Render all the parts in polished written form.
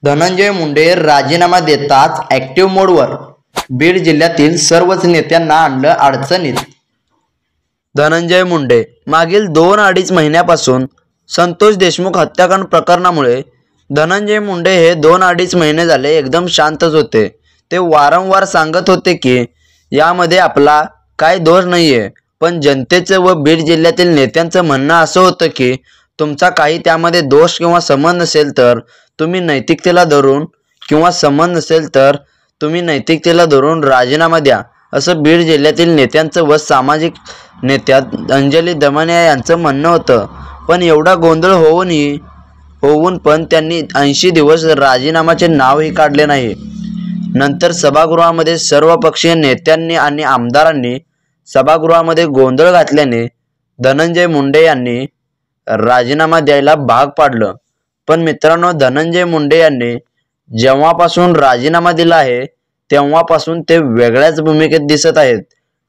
धनंजय मुंडे राजीनामा देताच ॲक्टिव्ह मोडवर, बीड जिल्ह्यातील सर्वच नेत्यांना आणलं अडचणीत. धनंजय मुंडे मागील 2-2.5 महिन्यापासून संतोष देशमुख हत्याकांड प्रकरणामुळे धनंजय मुंडे हे 2-2.5 महिने झाले एकदम शांतच होते. ते वारंवार सांगत होते की यामध्ये आपला काय दोष नाहीये, पण जनतेचं व बीड जिल्ह्यातील नेत्यांचं म्हणणं असं होतं की तुमचा काही त्यामध्ये दोष किंवा संबंध नसेल तर तुम्ही नैतिकतेला धरून किंवा संबंध नसेल तर तुम्ही नैतिकतेला धरून राजीनामा द्या, असं बीड जिल्ह्यातील नेत्यांचं व सामाजिक नेत्या अंजली दमानिया यांचं म्हणणं होतं. पण एवढा गोंधळ होऊन पण त्यांनी 80 दिवस राजीनामाचे नावही काढले नाही. नंतर सभागृहामध्ये सर्वपक्षीय नेत्यांनी आणि आमदारांनी सभागृहामध्ये गोंधळ घातल्याने धनंजय मुंडे यांनी राजीनामा द्यायला भाग पाडलं. पण मित्रांनो, धनंजय मुंडे यांनी जेव्हापासून राजीनामा दिला आहे तेव्हापासून ते वेगळ्याच भूमिकेत दिसत आहेत.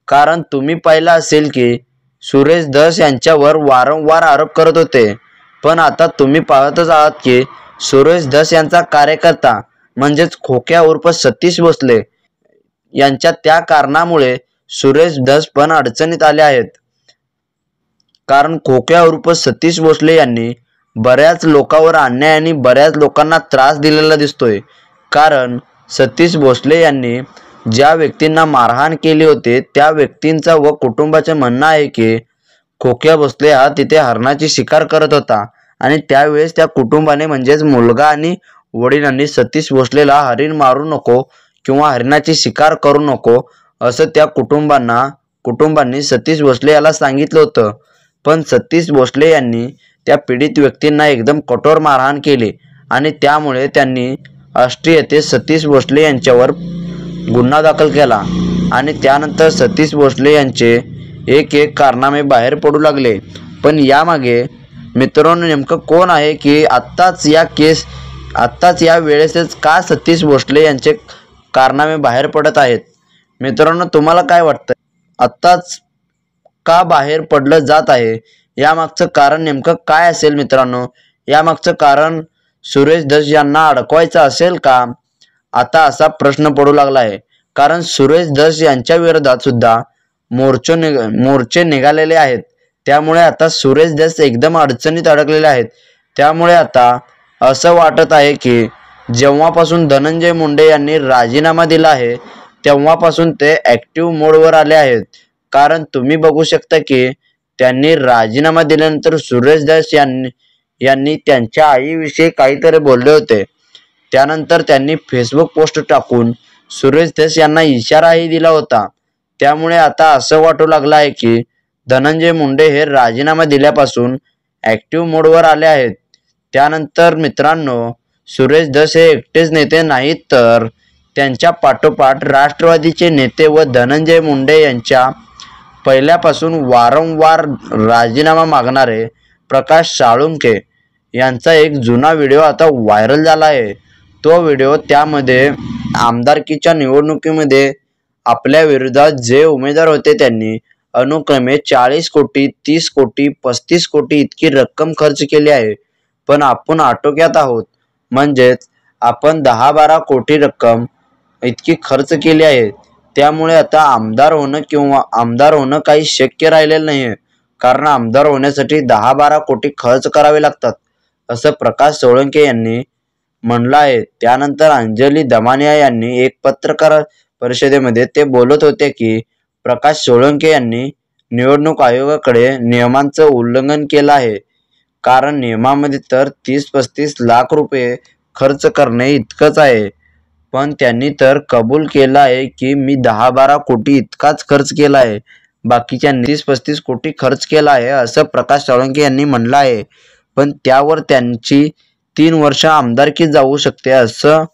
कारण तुम्ही पाहिलं असेल की सुरेश धस यांच्यावर वारंवार आरोप करत होते, पण आता तुम्ही पाहतच आहात की सुरेश धस यांचा कार्यकर्ता म्हणजेच खोक्या उर्फ सतीश भोसले यांच्या त्या कारणामुळे सुरेश धस पण अडचणीत आले आहेत. कारण खोक्या उर्फ सतीश भोसले यांनी बऱ्याच लोकांवर अन्याय आणि बऱ्याच लोकांना त्रास दिलेला दिसतोय. कारण सतीश भोसले यांनी ज्या व्यक्तींना मारहाण केली होती त्या व्यक्तींचा व कुटुंबाचे म्हणणं आहे की खोक्या भोसले हा तिथे हरणाची शिकार करत होता आणि त्यावेळेस त्या कुटुंबाने म्हणजेच मुलगा आणि वडिलांनी सतीश भोसलेला हरिण मारू नको किंवा हरिणाची शिकार करू नको असं त्या कुटुंबांनी सतीश भोसले याला सांगितलं होतं. पण सतीश भोसले यांनी त्या पीडित व्यक्तींना एकदम कठोर मारहाण केली आणि त्यामुळे त्यांनी आष्टी येथे सतीश भोसले यांच्यावर गुन्हा दाखल केला आणि त्यानंतर सतीश भोसले यांचे एक कारनामे बाहेर पडू लागले. पण यामागे मित्रांनो नेमकं कोण आहे की आत्ताच या वेळेसच का सतीश भोसले यांचे कारनामे बाहेर पडत आहेत? मित्रांनो, तुम्हाला काय वाटतं? आत्ताच का बाहेर पडलं जात आहे? यामागचं कारण नेमकं काय असेल मित्रांनो? यामागचं कारण सुरेश धस यांना अडकवायचं असेल का? आता असा प्रश्न पडू लागला आहे. कारण सुरेश धस यांच्या विरोधात सुद्धा मोर्चे निघालेले आहेत. त्यामुळे आता सुरेश धस एकदम अडचणीत अडकलेले आहेत. त्यामुळे आता असं वाटत आहे की जेव्हापासून धनंजय मुंडे यांनी राजीनामा दिला आहे तेव्हापासून ते ॲक्टिव्ह मोडवर आले आहेत. कारण तुम्ही बघू शकता की त्यांनी राजीनामा दिल्यानंतर सुरेश धस यांनी त्यांच्या आईविषयी काहीतरी बोलले होते. त्यानंतर त्यांनी फेसबुक पोस्ट टाकून सुरेश धस यांना इशाराही दिला होता. त्यामुळे आता असं वाटू लागलं आहे की धनंजय मुंडे हे राजीनामा दिल्यापासून ॲक्टिव्ह मोडवर आले आहेत. त्यानंतर मित्रांनो, सुरेश धस हे एकटेच नेते नाहीत तर त्यांच्या पाठोपाठ राष्ट्रवादीचे नेते व धनंजय मुंडे यांच्या पहिल्यापासून वारंवार राजीनामा मागणारे प्रकाश साळुंखे यांचा एक जुना व्हिडिओ आता व्हायरल झाला आहे. तो व्हिडिओ त्यामध्ये आमदारकीच्या निवडणुकीमध्ये आपल्या विरोधात जे उमेदवार होते त्यांनी अनुक्रमे 40 कोटी, 30 कोटी, 35 कोटी इतकी रक्कम खर्च केली आहे. पण आपण आटोक्यात आहोत, म्हणजेच आपण 10-12 कोटी रक्कम इतकी खर्च केली आहे. त्यामुळे आता आमदार होणं काही शक्य राहिलेलं नाही आहे. कारण आमदार होण्यासाठी 10-12 कोटी खर्च करावे लागतात असं प्रकाश सोळंके यांनी म्हणलं आहे. त्यानंतर अंजली दमानिया यांनी एक पत्रकार परिषदेमध्ये ते बोलत होते की प्रकाश सोळंके यांनी निवडणूक आयोगाकडे नियमांचं उल्लंघन केलं आहे. कारण नियमामध्ये तर 30-35 लाख रुपये खर्च करणे इतकंच आहे. पण त्यांनी तर कबूल केलं आहे की मी 10-12 कोटी इतकाच खर्च केला आहे, बाकीच्यांनी 30-35 कोटी खर्च केला आहे असं प्रकाश सोळंके यांनी म्हणलं आहे. पण त्यावर त्यांची 3 वर्ष आमदारकी जाऊ शकते असं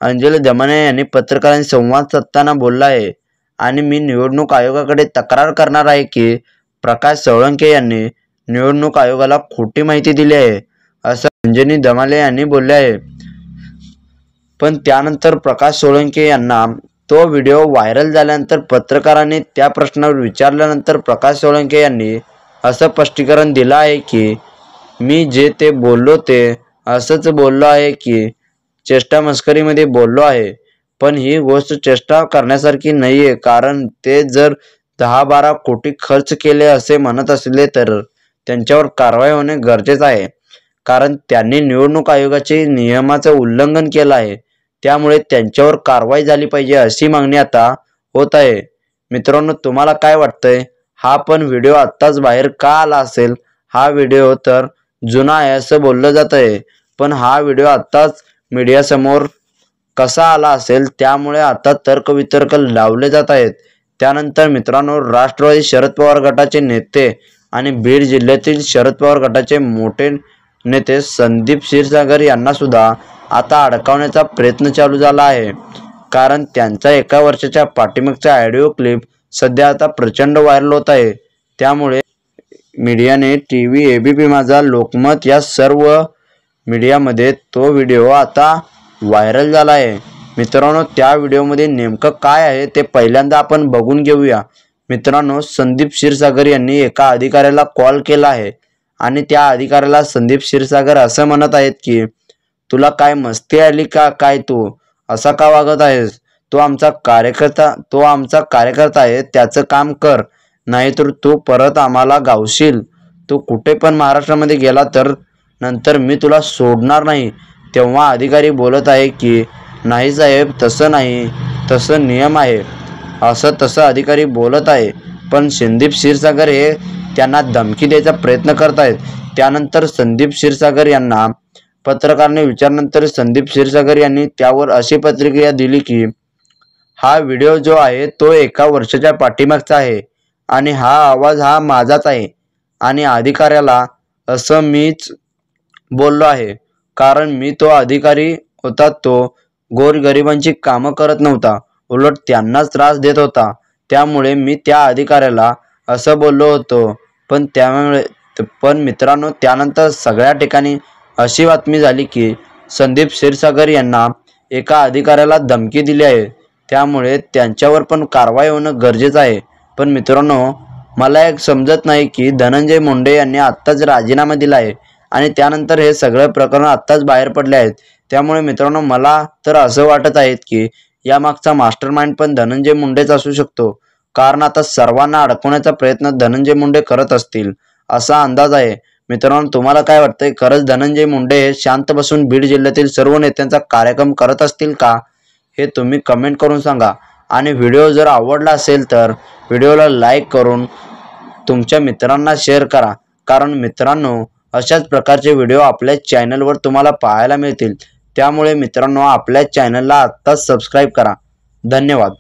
अंजली दमानिया यांनी पत्रकारांशी संवाद साधताना बोललं आहे. आणि मी निवडणूक आयोगाकडे तक्रार करणार आहे की प्रकाश सोळंके यांनी निवडणूक आयोगाला खोटी माहिती दिली आहे असं अंजली दमानिया यांनी बोलले आहे. पण त्यानंतर प्रकाश सोळंके यांना तो व्हिडिओ व्हायरल झाल्यानंतर पत्रकारांनी त्या प्रश्नावर विचारल्यानंतर प्रकाश सोळंके यांनी असं स्पष्टीकरण दिलं आहे की मी जे ते बोललो ते असंच बोललो आहे की चेष्टा मस्करीमध्ये बोललो आहे, पण ही गोष्ट चेष्टा करण्यासारखी नाहीये, कारण ते जर 10-12 कोटी खर्च केले असे म्हणत असले तर त्यांच्यावर कारवाई होणे गरजेचं आहे, कारण त्यांनी निवडणूक आयोगाचे नियमाचं उल्लंघन केलं आहे. त्यामुळे त्यांच्यावर कारवाई झाली पाहिजे अशी मागणी आता होत आहे. मित्रांनो, तुम्हाला काय वाटतंय? हा पण व्हिडिओ आत्ताच बाहेर का आला असेल? हा व्हिडिओ तर जुना आहे असं बोललं जात आहे, पण हा व्हिडिओ आत्ताच मीडियासमोर कसा आला असेल? त्यामुळे आता तर्कवितर्क लावले जात आहेत. त्यानंतर मित्रांनो, राष्ट्रवादी शरद पवार गटाचे नेते आणि बीड जिल्ह्यातील शरद पवार गटाचे मोठे नेते संदीप क्षीरसागर यांना सुद्धा आता अडकवण्याचा प्रयत्न चालू झाला आहे, कारण त्यांचा 1 वर्षाच्या पाठीमागचा ऑडिओ क्लिप सध्या आता प्रचंड व्हायरल होत आहे. त्यामुळे मीडियाने TV, ABP माझा, लोकमत या सर्व मीडियामध्ये तो व्हिडिओ आता व्हायरल झाला आहे. मित्रांनो, त्या व्हिडिओमध्ये नेमकं काय आहे ते पहिल्यांदा आपण बघून घेऊया. मित्रांनो, संदीप क्षीरसागर यांनी एका अधिकाऱ्याला कॉल केला आहे आणि त्या अधिकाऱ्याला संदीप क्षीरसागर असं म्हणत आहेत की तुला काय मस्ती आली का? काय तू असा का वागत आहेस? तो आमचा कार्यकर्ता आहे, त्याचं काम कर, नाहीतर तू परत आम्हाला गावशील. तू कुठे पण महाराष्ट्रामध्ये गेला तर नंतर मी तुला सोडणार नाही. तेव्हा अधिकारी बोलत आहे की नाही साहेब, तसं नाही, तसं नियम आहे, असं तसं अधिकारी बोलत आहे. पण संदीप क्षीरसागर हे त्यांना धमकी द्यायचा प्रयत्न करत आहेत. त्यानंतर संदीप क्षीरसागर यांना पत्रकाराने विचारल्यानंतर संदीप क्षीरसागर यांनी त्यावर अशी प्रतिक्रिया दिली की हा व्हिडिओ जो आहे तो 1 वर्षाच्या पाठीमागचा आहे आणि हा आवाज हा माझाच आहे आणि अधिकाऱ्याला असं मीच बोललो आहे, कारण मी तो अधिकारी होता तो गोरगरिबांची कामं करत नव्हता, उलट त्यांनाच त्रास देत होता. त्यामुळे मी त्या अधिकाऱ्याला असं बोललो होतो. पण मित्रांनो, त्यानंतर सगळ्या ठिकाणी अशी बातमी झाली की संदीप क्षीरसागर यांना एका अधिकाऱ्याला धमकी दिली आहे. त्यामुळे त्यांच्यावर पण कारवाई होणं गरजेचं आहे. पण मित्रांनो, मला एक समजत नाही की धनंजय मुंडे यांनी आत्ताच राजीनामा दिला आहे आणि त्यानंतर हे सगळं प्रकरण आत्ताच बाहेर पडले आहेत. त्यामुळे मित्रांनो, मला तर असं वाटत आहे की यामागचा मास्टरमाइंड पण धनंजय मुंडेच असू शकतो, कारण आता सर्वांना अडकवण्याचा प्रयत्न धनंजय मुंडे करत असतील असा अंदाज आहे. मित्रांनो, तुम्हाला काय वाटतंय? खरंच धनंजय मुंडे हे शांत बसून बीड जिल्ह्यातील सर्व नेत्यांचा कार्यक्रम करत असतील का? हे तुम्ही कमेंट करून सांगा. आणि व्हिडिओ जर आवडला असेल तर व्हिडिओला लाईक करून तुमच्या मित्रांना शेअर करा, कारण मित्रांनो, अशाच प्रकारचे व्हिडिओ आपल्या चॅनलवर तुम्हाला पाहायला मिळतील. त्यामुळे मित्रांनो, आपल्या चॅनलला आत्ताच सबस्क्राईब करा. धन्यवाद.